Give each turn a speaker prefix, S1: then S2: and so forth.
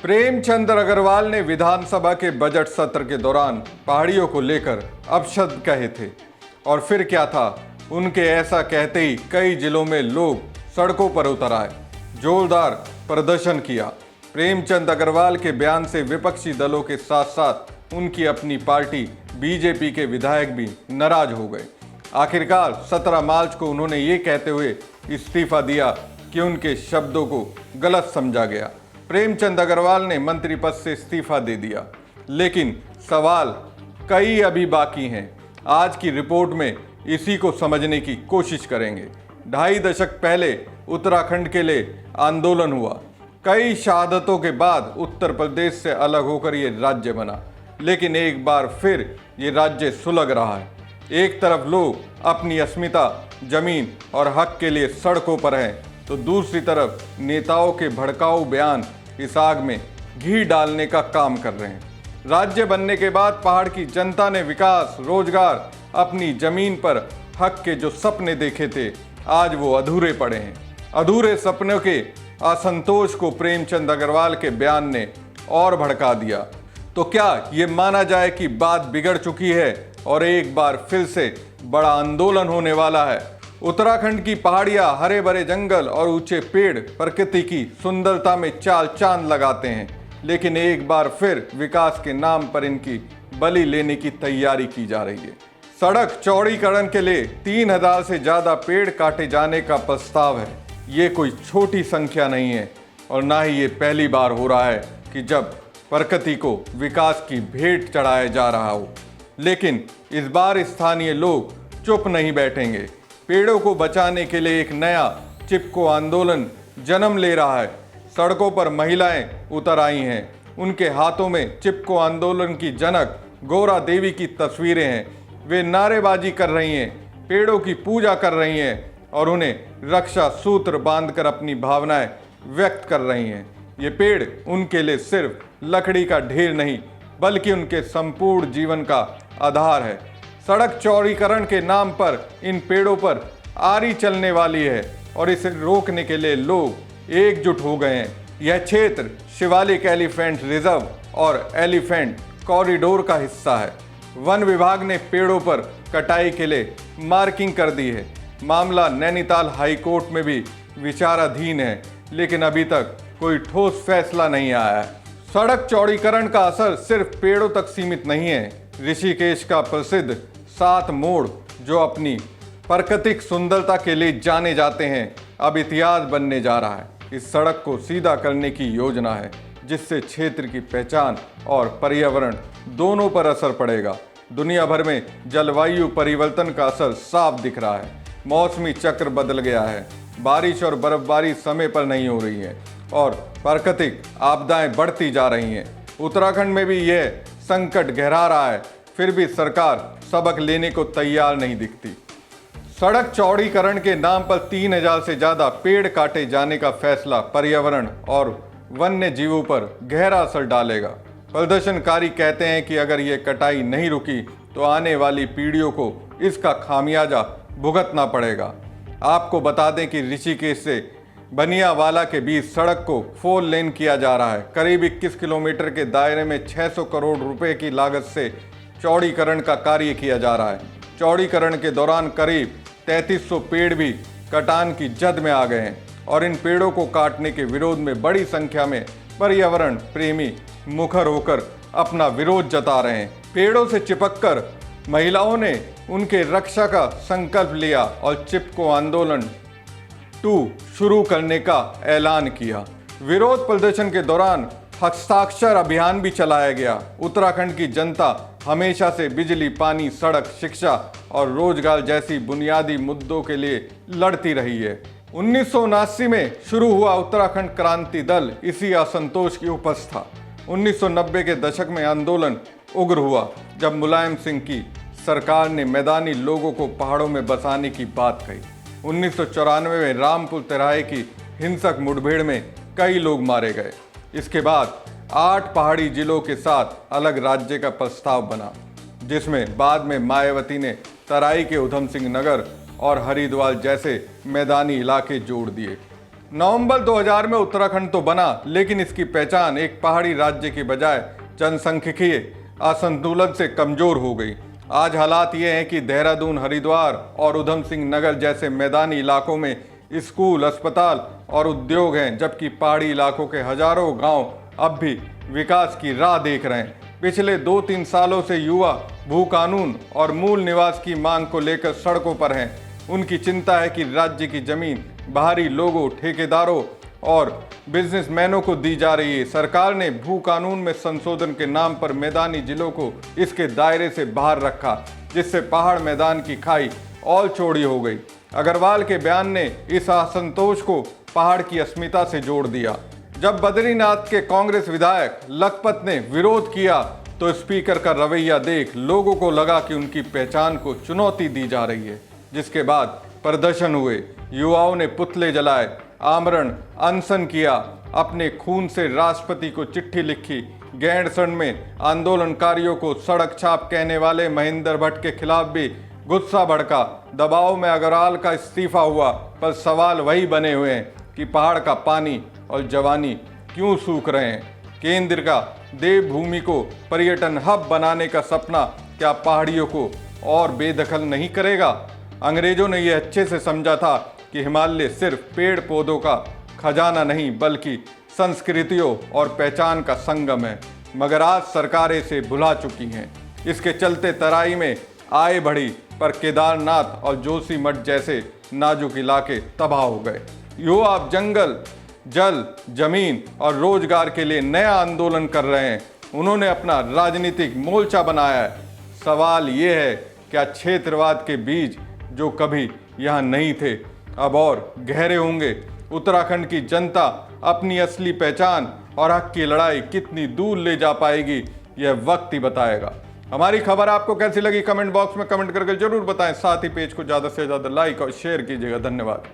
S1: प्रेमचंद अग्रवाल ने विधानसभा के बजट सत्र के दौरान पहाड़ियों को लेकर अपशब्द कहे थे और फिर क्या था, उनके ऐसा कहते ही कई जिलों में लोग सड़कों पर उतर आए, जोरदार प्रदर्शन किया। प्रेमचंद अग्रवाल के बयान से विपक्षी दलों के साथ साथ उनकी अपनी पार्टी बीजेपी के विधायक भी नाराज हो गए। आखिरकार 17 मार्च को उन्होंने ये कहते हुए इस्तीफा दिया कि उनके शब्दों को गलत समझा गया। प्रेमचंद अग्रवाल ने मंत्री पद से इस्तीफा दे दिया, लेकिन सवाल कई अभी बाकी हैं। आज की रिपोर्ट में इसी को समझने की कोशिश करेंगे। 2.5 दशक पहले उत्तराखंड के लिए आंदोलन हुआ। कई शहादतों के बाद उत्तर प्रदेश से अलग होकर ये राज्य बना, लेकिन एक बार फिर ये राज्य सुलग रहा है। एक तरफ लोग अपनी अस्मिता, जमीन और हक के लिए सड़कों पर हैं, तो दूसरी तरफ नेताओं के भड़काऊ बयान इस आग में घी डालने का काम कर रहे हैं। राज्य बनने के बाद पहाड़ की जनता ने विकास, रोजगार, अपनी जमीन पर हक के जो सपने देखे थे, आज वो अधूरे पड़े हैं। अधूरे सपनों के असंतोष को प्रेमचंद अग्रवाल के बयान ने और भड़का दिया। तो क्या ये माना जाए कि बात बिगड़ चुकी है और एक बार फिर से बड़ा आंदोलन होने वाला है? उत्तराखंड की पहाड़ियां, हरे भरे जंगल और ऊंचे पेड़ प्रकृति की सुंदरता में चाल चांद लगाते हैं, लेकिन एक बार फिर विकास के नाम पर इनकी बलि लेने की तैयारी की जा रही है। सड़क चौड़ीकरण के लिए 3000 से ज्यादा पेड़ काटे जाने का प्रस्ताव है। ये कोई छोटी संख्या नहीं है और ना ही ये पहली बार हो रहा है कि जब प्रकृति को विकास की भेंट चढ़ाया जा रहा हो। लेकिन इस बार स्थानीय लोग चुप नहीं बैठेंगे। पेड़ों को बचाने के लिए एक नया चिपको आंदोलन जन्म ले रहा है। सड़कों पर महिलाएं उतर आई हैं। उनके हाथों में चिपको आंदोलन की जनक गौरा देवी की तस्वीरें हैं। वे नारेबाजी कर रही हैं, पेड़ों की पूजा कर रही हैं और उन्हें रक्षा सूत्र बांधकर अपनी भावनाएं व्यक्त कर रही हैं। ये पेड़ उनके लिए सिर्फ लकड़ी का ढेर नहीं, बल्कि उनके संपूर्ण जीवन का आधार है। सड़क चौड़ीकरण के नाम पर इन पेड़ों पर आरी चलने वाली है और इसे रोकने के लिए लोग एकजुट हो गए हैं। यह क्षेत्र शिवालिक एलिफेंट रिजर्व और एलिफेंट कॉरिडोर का हिस्सा है। वन विभाग ने पेड़ों पर कटाई के लिए मार्किंग कर दी है। मामला नैनीताल हाई कोर्ट में भी विचाराधीन है, लेकिन अभी तक कोई ठोस फैसला नहीं आया है। सड़क चौड़ीकरण का असर सिर्फ पेड़ों तक सीमित नहीं है। ऋषिकेश का प्रसिद्ध 7 मोड़, जो अपनी प्राकृतिक सुंदरता के लिए जाने जाते हैं, अब इतिहास बनने जा रहा है। इस सड़क को सीधा करने की योजना है, जिससे क्षेत्र की पहचान और पर्यावरण दोनों पर असर पड़ेगा। दुनिया भर में जलवायु परिवर्तन का असर साफ दिख रहा है। मौसमी चक्र बदल गया है, बारिश और बर्फबारी समय पर नहीं हो रही है और प्राकृतिक आपदाएं बढ़ती जा रही हैं। उत्तराखंड में भी यह संकट गहरा रहा है, फिर भी सरकार सबक लेने को तैयार नहीं दिखती। सड़क चौड़ीकरण के नाम पर 3000 से ज़्यादा पेड़ काटे जाने का फैसला पर्यावरण और वन्य जीवों पर गहरा असर डालेगा। प्रदर्शनकारी कहते हैं कि अगर ये कटाई नहीं रुकी तो आने वाली पीढ़ियों को इसका खामियाजा भुगतना पड़ेगा। आपको बता दें कि ऋषिकेश से बनियावाला के बीच सड़क को 4 लेन किया जा रहा है। करीब 21 किलोमीटर के दायरे में 600 करोड़ रुपए की लागत से चौड़ीकरण का कार्य किया जा रहा है। चौड़ीकरण के दौरान करीब 3300 पेड़ भी कटान की जद में आ गए हैं और इन पेड़ों को काटने के विरोध में बड़ी संख्या में पर्यावरण प्रेमी मुखर होकर अपना विरोध जता रहे हैं। पेड़ों से चिपककर महिलाओं ने उनके रक्षा का संकल्प लिया और चिपको आंदोलन 2 शुरू करने का ऐलान किया। विरोध प्रदर्शन के दौरान हस्ताक्षर अभियान भी चलाया गया। उत्तराखंड की जनता हमेशा से बिजली, पानी, सड़क, शिक्षा और रोजगार जैसी बुनियादी मुद्दों के लिए लड़ती रही है। 1979 में शुरू हुआ उत्तराखंड क्रांति दल इसी असंतोष की उपज था। 1990 के दशक में आंदोलन उग्र हुआ जब मुलायम सिंह की सरकार ने मैदानी लोगों को पहाड़ों में बसाने की बात कही। 1994 में रामपुर तिराहे की हिंसक मुठभेड़ में कई लोग मारे गए। इसके बाद 8 पहाड़ी जिलों के साथ अलग राज्य का प्रस्ताव बना, जिसमें बाद में मायावती ने तराई के उधम सिंह नगर और हरिद्वार जैसे मैदानी इलाके जोड़ दिए। नवंबर 2000 में उत्तराखंड तो बना, लेकिन इसकी पहचान एक पहाड़ी राज्य के बजाय जनसांख्यिकीय असंतुलन से कमजोर हो गई। आज हालात ये हैं कि देहरादून, हरिद्वार और उधम सिंह नगर जैसे मैदानी इलाकों में स्कूल, अस्पताल और उद्योग हैं, जबकि पहाड़ी इलाकों के हजारों गांव अब भी विकास की राह देख रहे हैं। पिछले 2-3 सालों से युवा भू कानून और मूल निवास की मांग को लेकर सड़कों पर हैं। उनकी चिंता है कि राज्य की जमीन बाहरी लोगों, ठेकेदारों और बिजनेसमैनों को दी जा रही है। सरकार ने भू कानून में संशोधन के नाम पर मैदानी जिलों को इसके दायरे से बाहर रखा, जिससे पहाड़ मैदान की खाई और चौड़ी हो गई। अग्रवाल के बयान ने इस असंतोष को पहाड़ की अस्मिता से जोड़ दिया। जब बद्रीनाथ के कांग्रेस विधायक लखपत ने विरोध किया तो स्पीकर का रवैया देख लोगों को लगा कि उनकी पहचान को चुनौती दी जा रही है, जिसके बाद प्रदर्शन हुए, युवाओं ने पुतले जलाए, आमरण अनशन किया, अपने खून से राष्ट्रपति को चिट्ठी लिखी। गैंडसण में आंदोलनकारियों को सड़क छाप कहने वाले महेंद्र भट्ट के खिलाफ भी गुस्सा भड़का। दबाव में अग्रवाल का इस्तीफा हुआ, पर सवाल वही बने हुए हैं कि पहाड़ का पानी और जवानी क्यों सूख रहे हैं। केंद्र का देवभूमि को पर्यटन हब बनाने का सपना क्या पहाड़ियों को और बेदखल नहीं करेगा? अंग्रेजों ने यह अच्छे से समझा था कि हिमालय सिर्फ पेड़ पौधों का खजाना नहीं, बल्कि संस्कृतियों और पहचान का संगम है, मगर आज सरकारें इसे भुला चुकी हैं। इसके चलते तराई में आय बढ़ी, पर केदारनाथ और जोशीमठ जैसे नाजुक इलाके तबाह हो गए। युवा अब जंगल, जल, जमीन और रोजगार के लिए नया आंदोलन कर रहे हैं। उन्होंने अपना राजनीतिक मोर्चा बनाया है। सवाल ये है, क्या क्षेत्रवाद के बीज जो कभी यहाँ नहीं थे अब और गहरे होंगे? उत्तराखंड की जनता अपनी असली पहचान और हक की लड़ाई कितनी दूर ले जा पाएगी, यह वक्त ही बताएगा। हमारी खबर आपको कैसी लगी कमेंट बॉक्स में कमेंट करके जरूर बताएं। साथ ही पेज को ज़्यादा से ज़्यादा लाइक और शेयर कीजिएगा। धन्यवाद।